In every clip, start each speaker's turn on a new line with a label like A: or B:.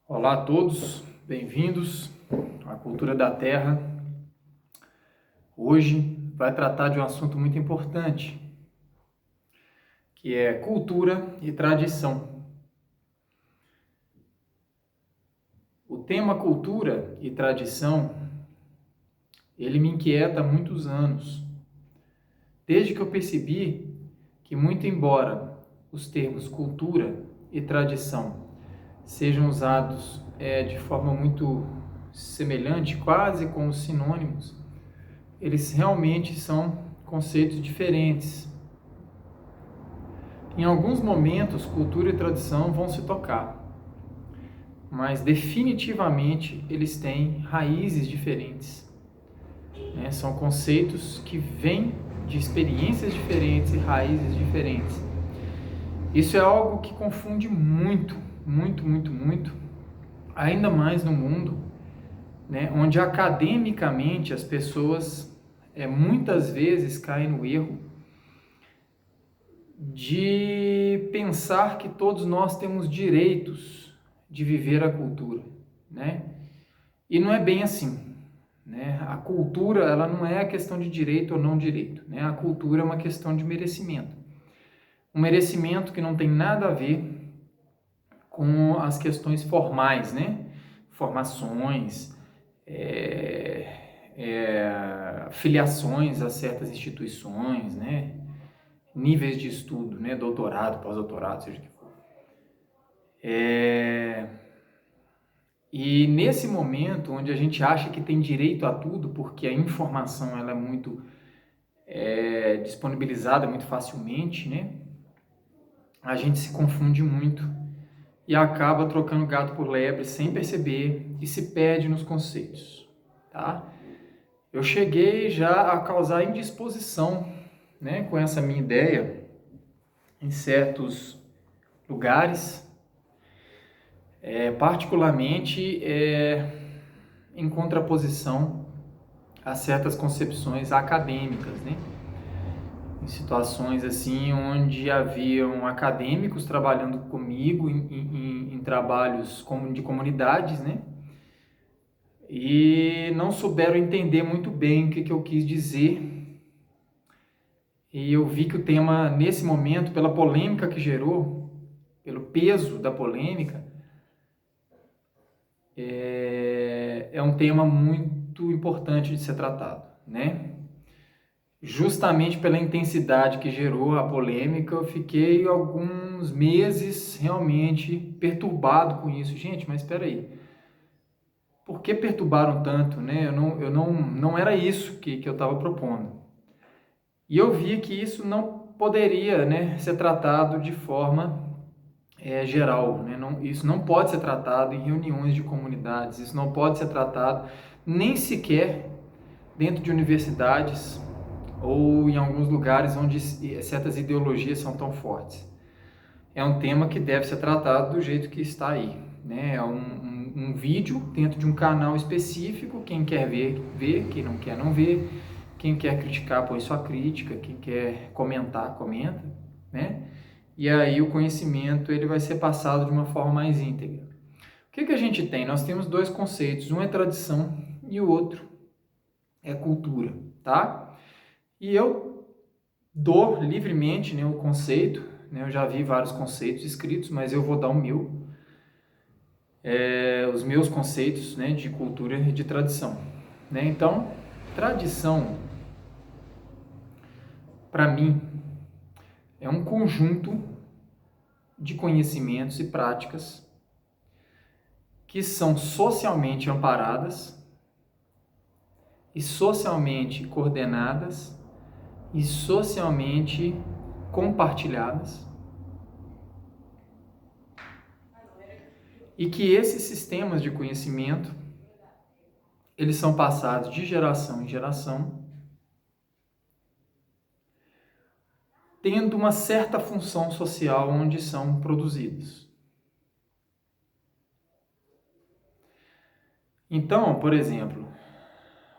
A: Olá a todos, bem-vindos à Cultura da Terra. Hoje vai tratar de um assunto muito importante, que é cultura e tradição. O tema cultura e tradição, ele me inquieta há muitos anos, desde que eu percebi que, muito embora os termos cultura e tradição sejam usados de forma muito semelhante, quase como sinônimos, eles realmente são conceitos diferentes. Em alguns momentos, cultura e tradição vão se tocar, mas definitivamente eles têm raízes diferentes. São conceitos que vêm de experiências diferentes e raízes diferentes. Isso é algo que confunde muito, ainda mais no mundo, onde academicamente as pessoas muitas vezes caem no erro de pensar que todos nós temos direitos de viver a cultura, E não é bem assim, A cultura, ela não é a questão de direito ou não direito, A cultura é uma questão de merecimento. Um merecimento que não tem nada a ver com as questões formais, Formações, filiações a certas instituições, níveis de estudo, doutorado, pós-doutorado, seja o que for. E nesse momento, onde a gente acha que tem direito a tudo, porque a informação ela é muito disponibilizada muito facilmente, a gente se confunde muito e acaba trocando gato por lebre sem perceber e se perde nos conceitos, tá? Eu cheguei já a causar indisposição, com essa minha ideia em certos lugares, particularmente em contraposição a certas concepções acadêmicas, Em situações assim onde haviam acadêmicos trabalhando comigo em trabalhos de comunidades, E não souberam entender muito bem o que eu quis dizer. E eu vi que o tema, nesse momento, pela polêmica que gerou, pelo peso da polêmica, é um tema muito importante de ser tratado, Justamente pela intensidade que gerou a polêmica, eu fiquei alguns meses realmente perturbado com isso. Gente, mas espera aí. Por que perturbaram tanto, não era isso que eu estava propondo. E eu vi que isso não poderia, ser tratado de forma geral, isso não pode ser tratado em reuniões de comunidades, isso não pode ser tratado nem sequer dentro de universidades ou em alguns lugares onde certas ideologias são tão fortes. É um tema que deve ser tratado do jeito que está aí, É um vídeo dentro de um canal específico, quem quer ver, vê, quem não quer, não vê, quem quer criticar, põe sua crítica, quem quer comentar, comenta, E aí o conhecimento ele vai ser passado de uma forma mais íntegra. O que a gente tem? Nós temos dois conceitos, um é tradição e o outro é cultura, tá? E eu dou livremente o conceito, eu já vi vários conceitos escritos, mas eu vou dar o meu, os meus conceitos de cultura e de tradição. Então, tradição, para mim, é um conjunto de conhecimentos e práticas que são socialmente amparadas e socialmente coordenadas e socialmente compartilhadas, e que esses sistemas de conhecimento eles são passados de geração em geração, tendo uma certa função social onde são produzidos. Então, por exemplo,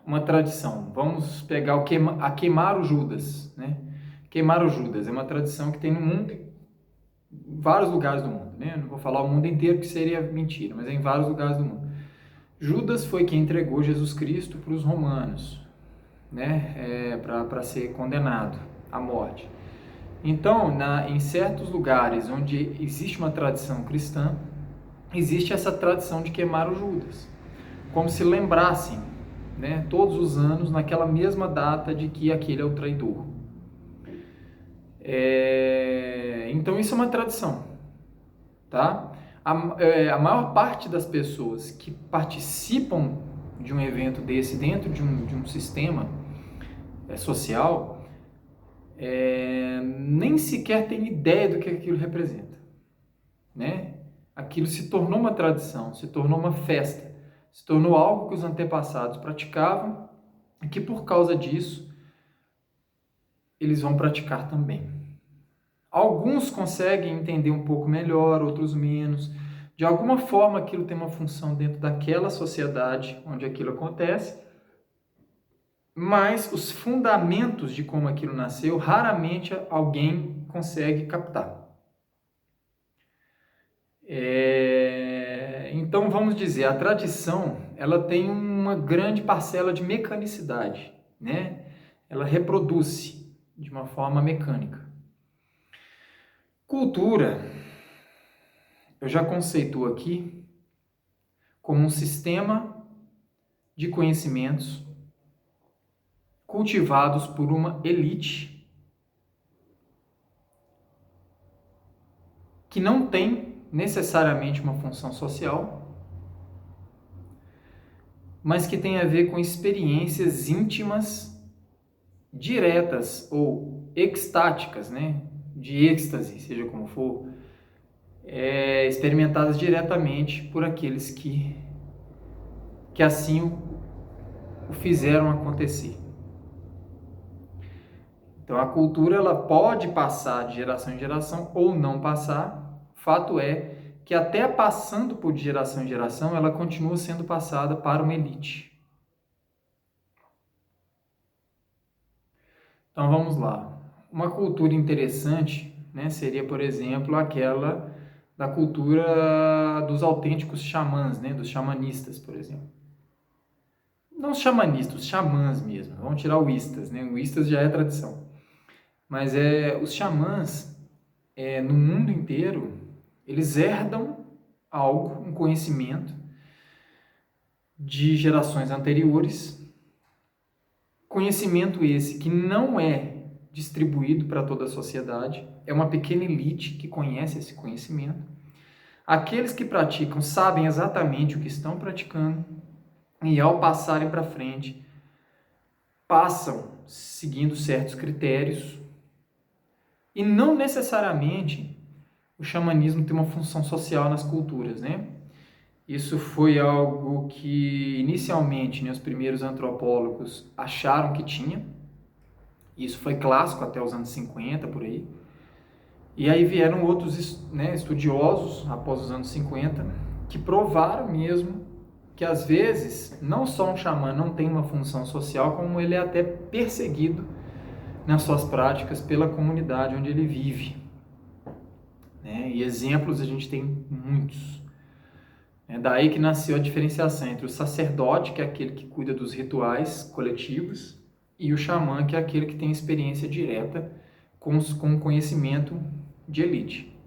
A: uma tradição, vamos pegar a queimar o Judas, Queimar o Judas é uma tradição que tem no mundo, em vários lugares do mundo. né? Não vou falar o mundo inteiro, que seria mentira, mas é em vários lugares do mundo. Judas foi quem entregou Jesus Cristo para os romanos, né? Para ser condenado à morte. Então, em certos lugares onde existe uma tradição cristã, existe essa tradição de queimar o Judas, como se lembrassem, né, todos os anos, naquela mesma data, de que aquele é o traidor. Então, isso é uma tradição, tá? A maior parte das pessoas que participam de um evento desse dentro de um sistema social nem sequer tem ideia do que aquilo representa, né? Aquilo se tornou uma tradição, se tornou uma festa, se tornou algo que os antepassados praticavam e que por causa disso eles vão praticar também. Alguns conseguem entender um pouco melhor, outros menos. De alguma forma aquilo tem uma função dentro daquela sociedade onde aquilo acontece, mas os fundamentos de como aquilo nasceu, raramente alguém consegue captar. Então, vamos dizer, a tradição, ela tem uma grande parcela de mecanicidade, né? Ela reproduz de uma forma mecânica. Cultura, eu já conceituo aqui como um sistema de conhecimentos cultivados por uma elite que não tem necessariamente uma função social, mas que tem a ver com experiências íntimas, diretas ou extáticas, né? De êxtase, seja como for, experimentadas diretamente por aqueles que assim o fizeram acontecer. Então a cultura ela pode passar de geração em geração ou não passar. Fato é que até passando por de geração em geração, ela continua sendo passada para uma elite. Então vamos lá. Uma cultura interessante, né, seria, por exemplo, aquela da cultura dos autênticos xamãs, né, dos xamanistas, por exemplo. Não os xamanistas, os xamãs mesmo. Vamos tirar o istas, né? O istas já é tradição. Mas os xamãs, no mundo inteiro, eles herdam algo, um conhecimento de gerações anteriores, conhecimento esse que não é distribuído para toda a sociedade, é uma pequena elite que conhece esse conhecimento. Aqueles que praticam sabem exatamente o que estão praticando e, ao passarem para frente, passam seguindo certos critérios e não necessariamente o xamanismo tem uma função social nas culturas, né? Isso foi algo que inicialmente, né, os primeiros antropólogos acharam que tinha. Isso foi clássico até os anos 50, por aí. E aí vieram outros, né, estudiosos, após os anos 50, que provaram mesmo que às vezes não só um xamã não tem uma função social, como ele é até perseguido nas suas práticas pela comunidade onde ele vive. Né? E exemplos a gente tem muitos. É daí que nasceu a diferenciação entre o sacerdote, que é aquele que cuida dos rituais coletivos, e o xamã, que é aquele que tem experiência direta com conhecimento de elite.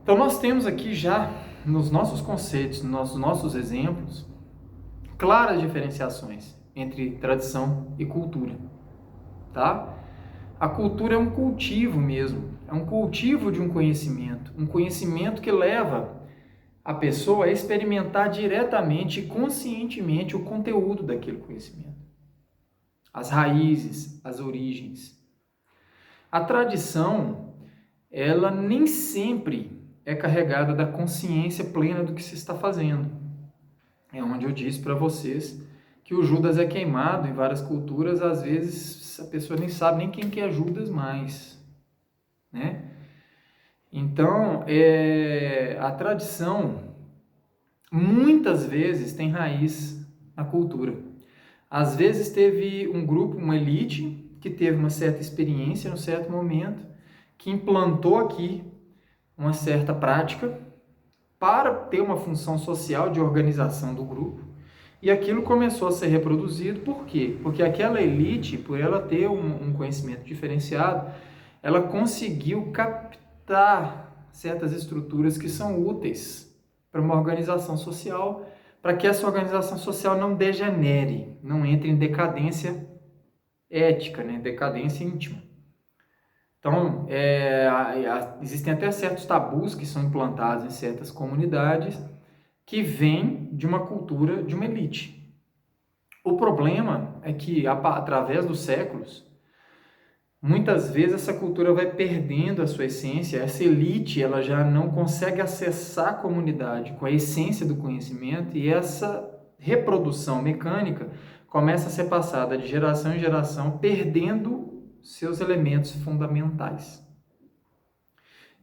A: Então nós temos aqui já, nos nossos conceitos, nos nossos exemplos, claras diferenciações entre tradição e cultura. Tá? A cultura é um cultivo mesmo, é um cultivo de um conhecimento que leva a pessoa a experimentar diretamente e conscientemente o conteúdo daquele conhecimento, as raízes, as origens. A tradição, ela nem sempre é carregada da consciência plena do que se está fazendo. É onde eu disse para vocês que o Judas é queimado em várias culturas, às vezes a pessoa nem sabe nem quem que é Judas mais, né? Então, a tradição muitas vezes tem raiz na cultura. Às vezes teve um grupo, uma elite, que teve uma certa experiência, num certo momento, que implantou aqui uma certa prática para ter uma função social de organização do grupo. E aquilo começou a ser reproduzido, por quê? Porque aquela elite, por ela ter um conhecimento diferenciado, ela conseguiu captar certas estruturas que são úteis para uma organização social, para que essa organização social não degenere, não entre em decadência ética, né? Decadência íntima. Então, existem até certos tabus que são implantados em certas comunidades que vêm de uma cultura de uma elite. O problema é que, através dos séculos, muitas vezes essa cultura vai perdendo a sua essência, essa elite ela já não consegue acessar a comunidade com a essência do conhecimento e essa reprodução mecânica começa a ser passada de geração em geração, perdendo seus elementos fundamentais.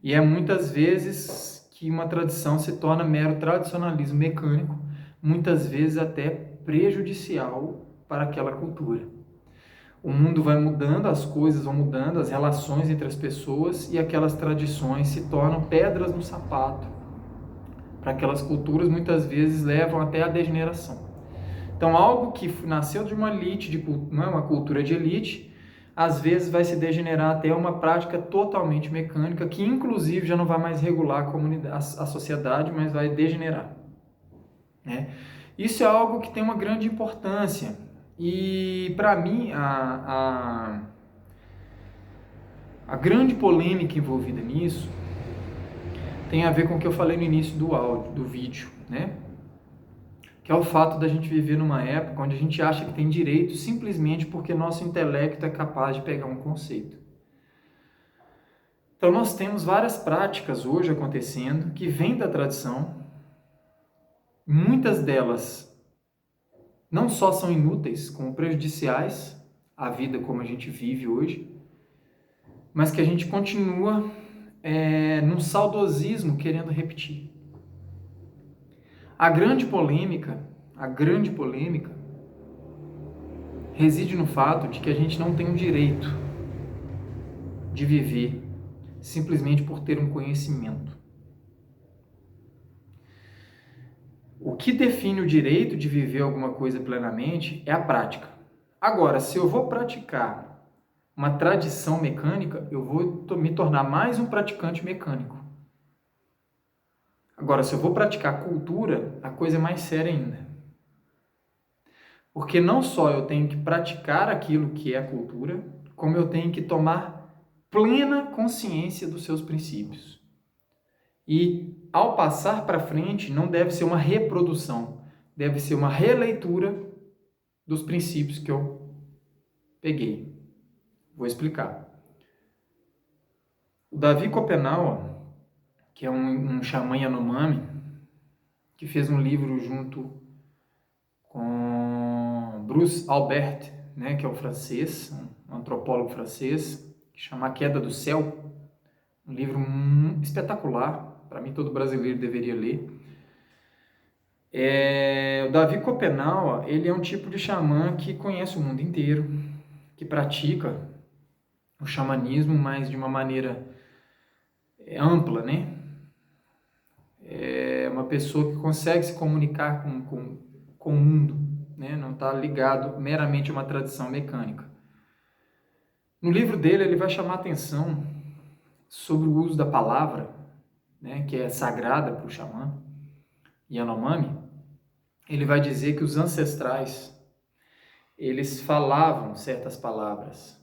A: E é muitas vezes que uma tradição se torna mero tradicionalismo mecânico, muitas vezes até prejudicial para aquela cultura. O mundo vai mudando, as coisas vão mudando, as relações entre as pessoas e aquelas tradições se tornam pedras no sapato. Para aquelas culturas, muitas vezes levam até a degeneração. Então, algo que nasceu de uma elite, não é uma cultura de elite, às vezes vai se degenerar até uma prática totalmente mecânica, que inclusive já não vai mais regular a comunidade, a sociedade, mas vai degenerar. Né? Isso é algo que tem uma grande importância. E, para mim, a grande polêmica envolvida nisso tem a ver com o que eu falei no início do áudio, do vídeo, né? Que é o fato da gente viver numa época onde a gente acha que tem direito simplesmente porque nosso intelecto é capaz de pegar um conceito. Então, nós temos várias práticas hoje acontecendo que vêm da tradição. Muitas delas não só são inúteis, como prejudiciais à vida como a gente vive hoje, mas que a gente continua num saudosismo querendo repetir. A grande polêmica reside no fato de que a gente não tem o direito de viver simplesmente por ter um conhecimento. O que define o direito de viver alguma coisa plenamente é a prática. Agora, se eu vou praticar uma tradição mecânica, eu vou me tornar mais um praticante mecânico. Agora, se eu vou praticar cultura, a coisa é mais séria ainda. Porque não só eu tenho que praticar aquilo que é a cultura, como eu tenho que tomar plena consciência dos seus princípios. E, ao passar para frente, não deve ser uma reprodução, deve ser uma releitura dos princípios que eu peguei. Vou explicar. O Davi Copenau, que é um xamã Yanomami, que fez um livro junto com Bruce Albert, né, que é um francês, um antropólogo francês, que chama A Queda do Céu, um livro espetacular, para mim todo brasileiro deveria ler. O Davi Copenau, ele é um tipo de xamã que conhece o mundo inteiro, que pratica o xamanismo, mas de uma maneira ampla, né? É uma pessoa que consegue se comunicar com o mundo, né? Não está ligado meramente a uma tradição mecânica. No livro dele, ele vai chamar atenção sobre o uso da palavra, né? Que é sagrada para o xamã Yanomami. Ele vai dizer que os ancestrais, eles falavam certas palavras,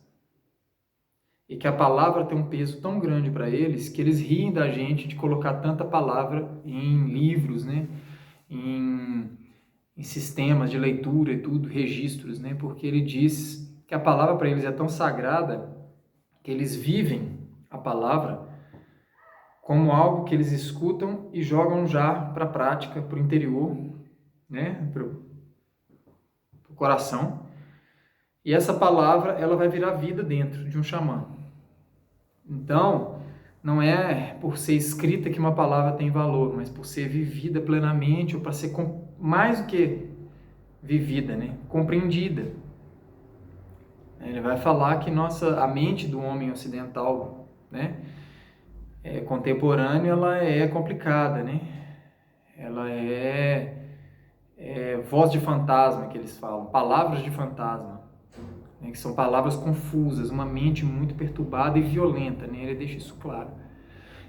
A: e que a palavra tem um peso tão grande para eles que eles riem da gente de colocar tanta palavra em livros, né? em sistemas de leitura e tudo, registros, né? Porque ele diz que a palavra para eles é tão sagrada que eles vivem a palavra como algo que eles escutam e jogam já para a prática, para o interior, né? para o coração. E essa palavra ela vai virar vida dentro de um xamã. Então, não é por ser escrita que uma palavra tem valor, mas por ser vivida plenamente, ou para ser mais do que vivida, né? Compreendida. Ele vai falar que a mente do homem ocidental, né? contemporâneo, ela é complicada, né? Ela voz de fantasma, que eles falam, palavras de fantasma, né? Que são palavras confusas, uma mente muito perturbada e violenta, né? Ele deixa isso claro.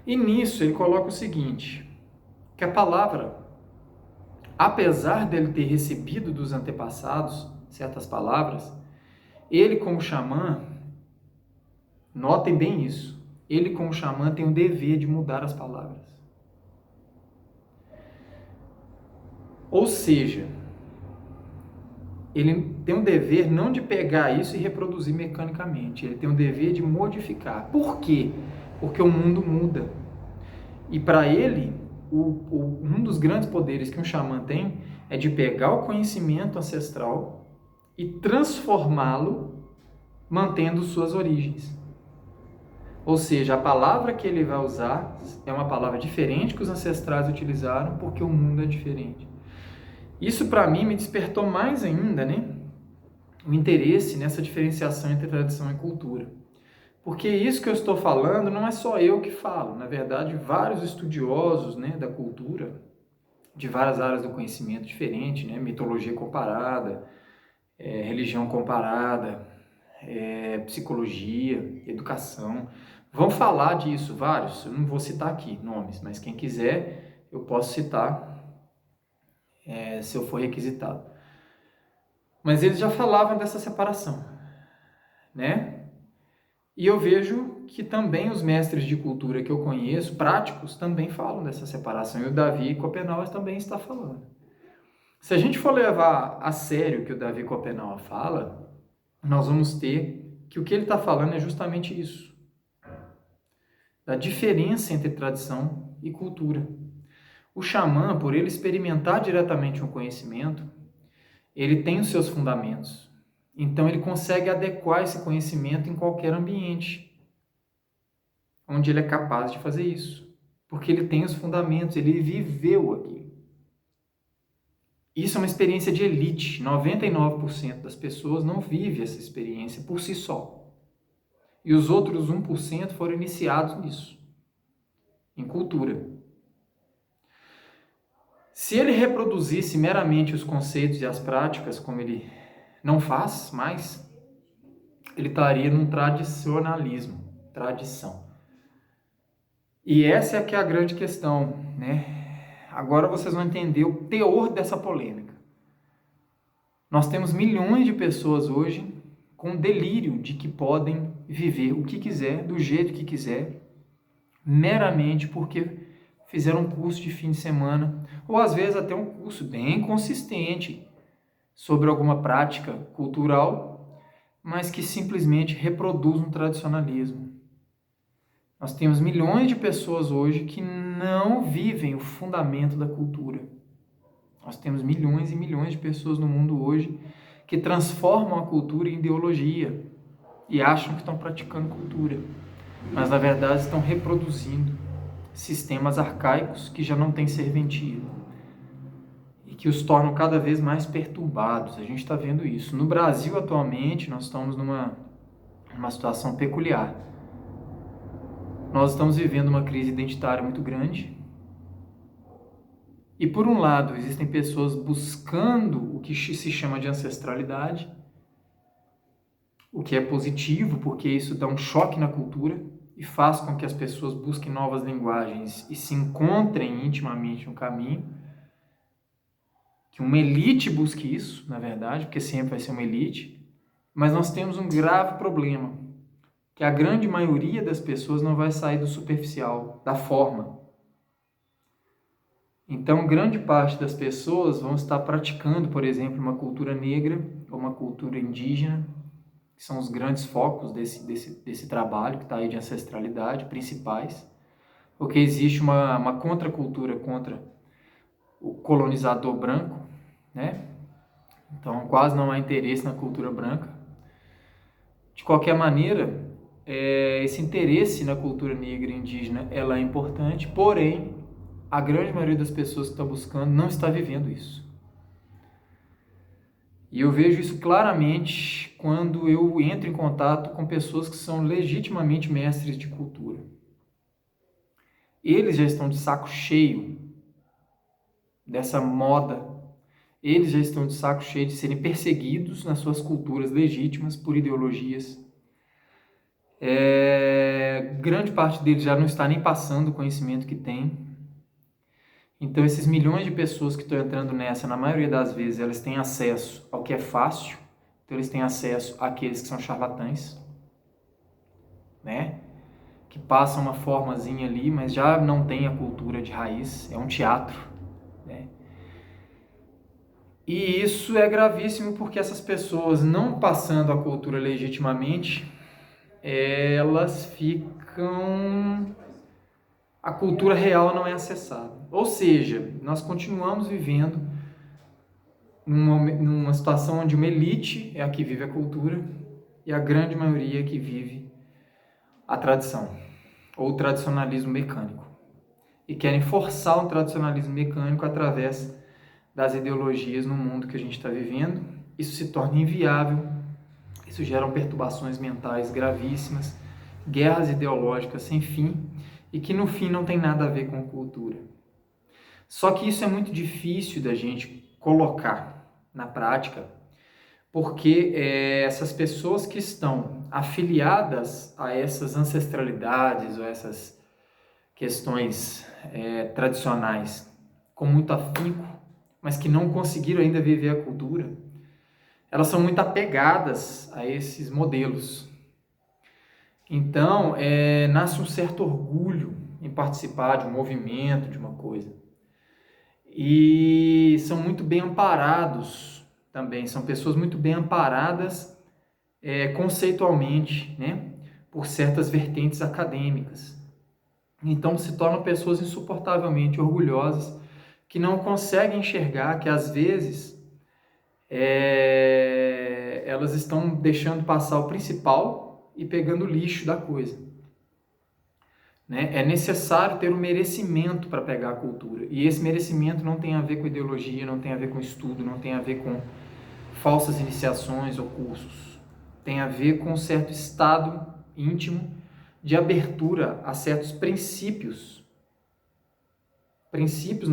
A: E nisso ele coloca o seguinte, que a palavra, apesar dele ter recebido dos antepassados certas palavras, ele como xamã, notem bem isso, ele como xamã tem o dever de mudar as palavras. Ou seja, ele tem um dever não de pegar isso e reproduzir mecanicamente, ele tem um dever de modificar. Por quê? Porque o mundo muda. E para ele, um dos grandes poderes que um xamã tem é de pegar o conhecimento ancestral e transformá-lo mantendo suas origens. Ou seja, a palavra que ele vai usar é uma palavra diferente que os ancestrais utilizaram porque o mundo é diferente. Isso para mim me despertou mais ainda, né, o interesse nessa diferenciação entre tradição e cultura. Porque isso que eu estou falando não é só eu que falo, na verdade, vários estudiosos, né, da cultura, de várias áreas do conhecimento diferentes, né, mitologia comparada, religião comparada, psicologia, educação, vão falar disso, vários, eu não vou citar aqui nomes, mas quem quiser eu posso citar se eu for requisitado. Mas eles já falavam dessa separação, né? E eu vejo que também os mestres de cultura que eu conheço, práticos, também falam dessa separação. E o Davi Copenhague também está falando. Se a gente for levar a sério o que o Davi Copenhague fala, nós vamos ter que o que ele está falando é justamente isso. Da diferença entre tradição e cultura. O xamã, por ele experimentar diretamente um conhecimento, ele tem os seus fundamentos. Então ele consegue adequar esse conhecimento em qualquer ambiente onde ele é capaz de fazer isso. Porque ele tem os fundamentos, ele viveu aquilo. Isso é uma experiência de elite. 99% das pessoas não vive essa experiência por si só. E os outros 1% foram iniciados nisso, em cultura. Se ele reproduzisse meramente os conceitos e as práticas, como ele não faz mais, ele estaria num tradicionalismo, tradição. E essa é que é a grande questão, né? Agora vocês vão entender o teor dessa polêmica. Nós temos milhões de pessoas hoje com delírio de que podem viver o que quiser, do jeito que quiser, meramente porque fizeram um curso de fim de semana, ou às vezes até um curso bem consistente sobre alguma prática cultural, mas que simplesmente reproduz um tradicionalismo. Nós temos milhões de pessoas hoje que não vivem o fundamento da cultura. Nós temos milhões e milhões de pessoas no mundo hoje que transformam a cultura em ideologia e acham que estão praticando cultura, mas na verdade estão reproduzindo sistemas arcaicos que já não têm serventia e que os tornam cada vez mais perturbados. A gente está vendo isso. No Brasil, atualmente, nós estamos numa situação peculiar. Nós estamos vivendo uma crise identitária muito grande. E, por um lado, existem pessoas buscando o que se chama de ancestralidade, o que é positivo, porque isso dá um choque na cultura e faz com que as pessoas busquem novas linguagens e se encontrem intimamente no caminho. Que uma elite busque isso, na verdade, porque sempre vai ser uma elite. Mas nós temos um grave problema, que a grande maioria das pessoas não vai sair do superficial, da forma. Então, grande parte das pessoas vão estar praticando, por exemplo, uma cultura negra ou uma cultura indígena, que são os grandes focos desse trabalho que está aí de ancestralidade, principais, porque existe uma contracultura contra o colonizador branco, né? Então, quase não há interesse na cultura branca. De qualquer maneira, esse interesse na cultura negra e indígena ela é importante, porém, a grande maioria das pessoas que está buscando não está vivendo isso. E eu vejo isso claramente quando eu entro em contato com pessoas que são legitimamente mestres de cultura. Eles já estão de saco cheio dessa moda. Eles já estão de saco cheio de serem perseguidos nas suas culturas legítimas por ideologias. Grande parte deles já não está nem passando o conhecimento que tem. Então, esses milhões de pessoas que estão entrando nessa, na maioria das vezes, elas têm acesso ao que é fácil. Então, eles têm acesso àqueles que são charlatães, né? Que passam uma formazinha ali, mas já não tem a cultura de raiz, é um teatro, né? E isso é gravíssimo porque essas pessoas, não passando a cultura legitimamente, elas ficam... A cultura real não é acessada. Ou seja, nós continuamos vivendo numa situação onde uma elite é a que vive a cultura e a grande maioria é que vive a tradição, ou o tradicionalismo mecânico. E querem forçar um tradicionalismo mecânico através das ideologias no mundo que a gente está vivendo. Isso se torna inviável, isso gera perturbações mentais gravíssimas, guerras ideológicas sem fim, e que no fim não tem nada a ver com cultura. Só que isso é muito difícil da gente colocar na prática, porque essas pessoas que estão afiliadas a essas ancestralidades ou essas questões tradicionais com muito afinco, mas que não conseguiram ainda viver a cultura, elas são muito apegadas a esses modelos. Então, nasce um certo orgulho em participar de um movimento, de uma coisa. E são muito bem amparados também, são pessoas muito bem amparadas conceitualmente, né, por certas vertentes acadêmicas. Então, se tornam pessoas insuportavelmente orgulhosas, que não conseguem enxergar que, às vezes, elas estão deixando passar o principal e pegando o lixo da coisa. Né? É necessário ter um merecimento para pegar a cultura. E esse merecimento não tem a ver com ideologia, não tem a ver com estudo, não tem a ver com falsas iniciações ou cursos. Tem a ver com um certo estado íntimo de abertura a certos princípios. Princípios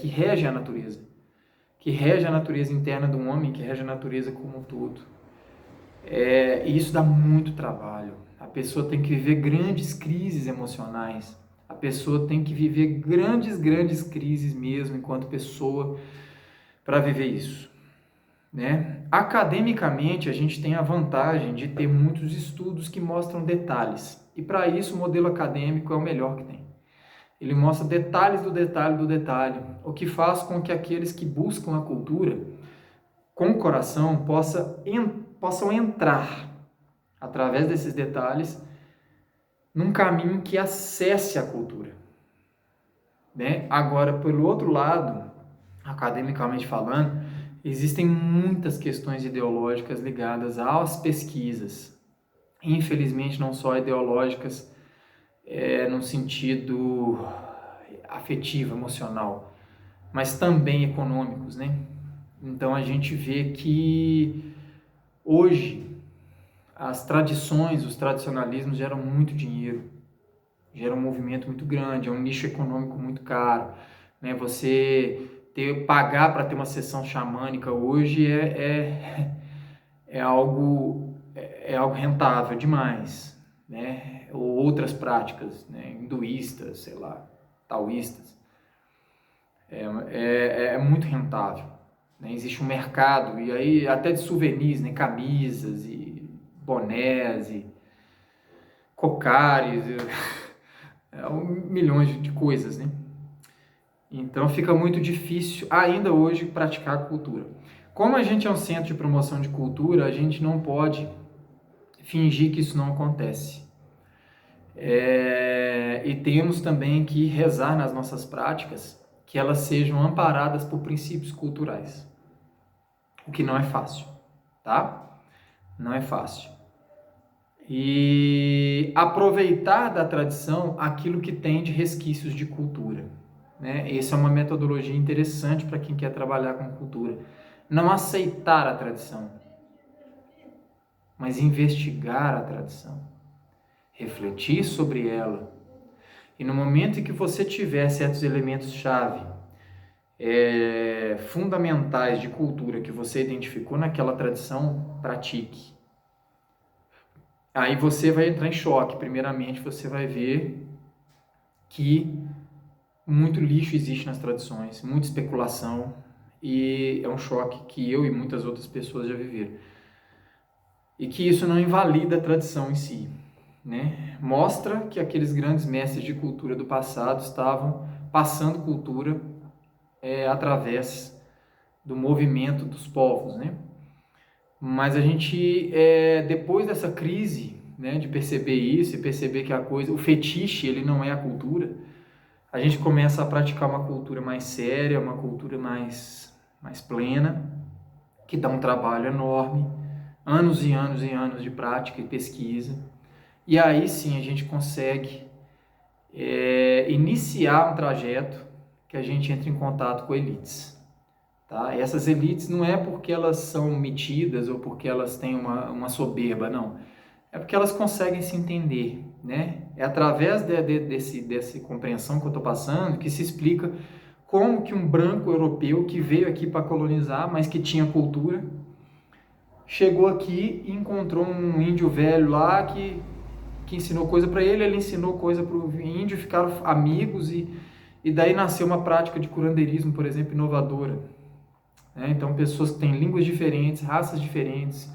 A: que regem a natureza. Que regem a natureza interna do homem, que regem a natureza como um todo. E isso dá muito trabalho. A pessoa tem que viver grandes crises emocionais. A pessoa tem que viver grandes crises mesmo, enquanto pessoa, para viver isso. Né? Academicamente, a gente tem a vantagem de ter muitos estudos que mostram detalhes. E para isso, o modelo acadêmico é o melhor que tem. Ele mostra detalhes do detalhe do detalhe, o que faz com que aqueles que buscam a cultura com o coração possam entrar, através desses detalhes, num caminho que acesse a cultura. Né? Agora, pelo outro lado, academicamente falando, existem muitas questões ideológicas ligadas às pesquisas. Infelizmente, não só ideológicas no sentido afetivo, emocional, mas também econômicos, né? Então, a gente vê que hoje as tradições, os tradicionalismos geram muito dinheiro, geram um movimento muito grande, é um nicho econômico muito caro. Né? Você pagar para ter uma sessão xamânica hoje é algo rentável demais. Né? Ou outras práticas, né? Hinduístas, sei lá, taoístas. É muito rentável. Né? Existe um mercado, e aí até de souvenirs, né? Camisas e bonés e cocares, milhões de coisas, né? Então fica muito difícil ainda hoje praticar a cultura. Como a gente é um centro de promoção de cultura, a gente não pode fingir que isso não acontece. E temos também que rezar nas nossas práticas que elas sejam amparadas por princípios culturais. O que não é fácil, tá? Não é fácil. E aproveitar da tradição aquilo que tem de resquícios de cultura. Né? Essa é uma metodologia interessante para quem quer trabalhar com cultura. Não aceitar a tradição, mas investigar a tradição, refletir sobre ela E no momento em que você tiver certos elementos-chave, fundamentais de cultura que você identificou naquela tradição, pratique. Aí você vai entrar em choque. Primeiramente, você vai ver que muito lixo existe nas tradições, muita especulação, e é um choque que eu e muitas outras pessoas já viveram. E que isso não invalida a tradição em si, né? Mostra que aqueles grandes mestres de cultura do passado estavam passando cultura através do movimento dos povos, né? Mas a gente, depois dessa crise, né, de perceber isso e perceber que o fetiche, ele não é a cultura, a gente começa a praticar uma cultura mais séria, uma cultura mais plena, que dá um trabalho enorme, anos e anos e anos de prática e pesquisa. E aí sim a gente consegue iniciar um trajeto que a gente entra em contato com elites. Tá? Essas elites não é porque elas são metidas ou porque elas têm uma soberba, não. É porque elas conseguem se entender, né? É através dessa compreensão que eu estou passando que se explica como que um branco europeu que veio aqui para colonizar, mas que tinha cultura, chegou aqui e encontrou um índio velho lá que ensinou coisa para ele, ele ensinou coisa para o índio, ficaram amigos e daí nasceu uma prática de curandeirismo, por exemplo, inovadora. Então, pessoas que têm línguas diferentes, raças diferentes,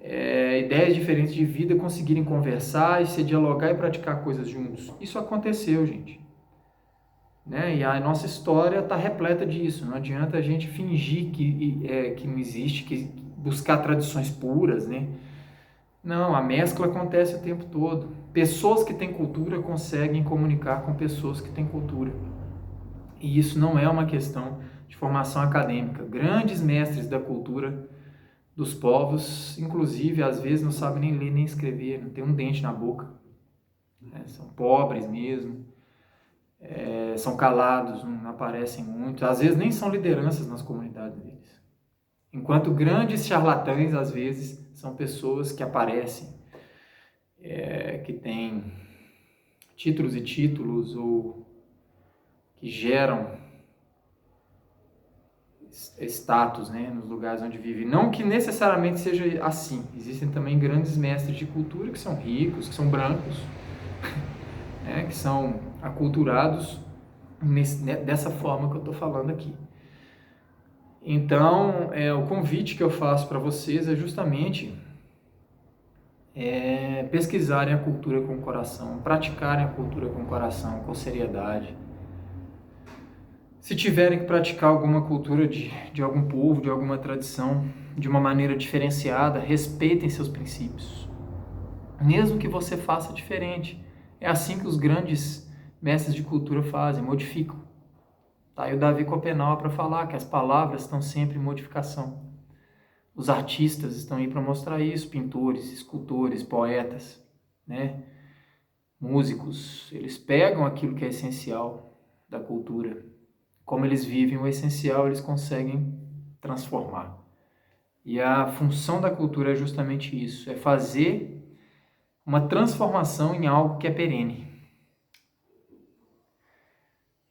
A: ideias diferentes de vida, conseguirem conversar e se dialogar e praticar coisas juntos. Isso aconteceu, gente. Né? E a nossa história está repleta disso. Não adianta a gente fingir que não existe, que buscar tradições puras, né? Não, a mescla acontece o tempo todo. Pessoas que têm cultura conseguem comunicar com pessoas que têm cultura. E isso não é uma questão de formação acadêmica. Grandes mestres da cultura dos povos, inclusive, às vezes não sabem nem ler nem escrever, não tem um dente na boca. São pobres mesmo, são calados, não aparecem muito. Às vezes nem são lideranças nas comunidades deles. Enquanto grandes charlatães, às vezes, são pessoas que aparecem, que têm títulos e títulos ou que geram status, né, nos lugares onde vive. Não que necessariamente seja assim. Existem também grandes mestres de cultura que são ricos, que são brancos, né, que são aculturados dessa forma que eu estou falando aqui. Então, o convite que eu faço para vocês é justamente pesquisarem a cultura com o coração, praticarem a cultura com o coração, com seriedade. Se tiverem que praticar alguma cultura de algum povo, de alguma tradição, de uma maneira diferenciada, respeitem seus princípios. Mesmo que você faça diferente. É assim que os grandes mestres de cultura fazem, modificam. Tá? E o Davi Copenau para falar que as palavras estão sempre em modificação. Os artistas estão aí para mostrar isso, pintores, escultores, poetas, né? Músicos. Eles pegam aquilo que é essencial da cultura. Como eles vivem o essencial, eles conseguem transformar. E a função da cultura é justamente isso, é fazer uma transformação em algo que é perene.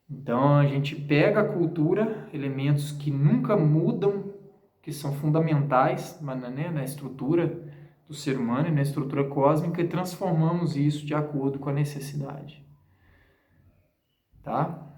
A: Então a gente pega a cultura, elementos que nunca mudam, que são fundamentais na estrutura do ser humano e na estrutura cósmica, e transformamos isso de acordo com a necessidade. Tá?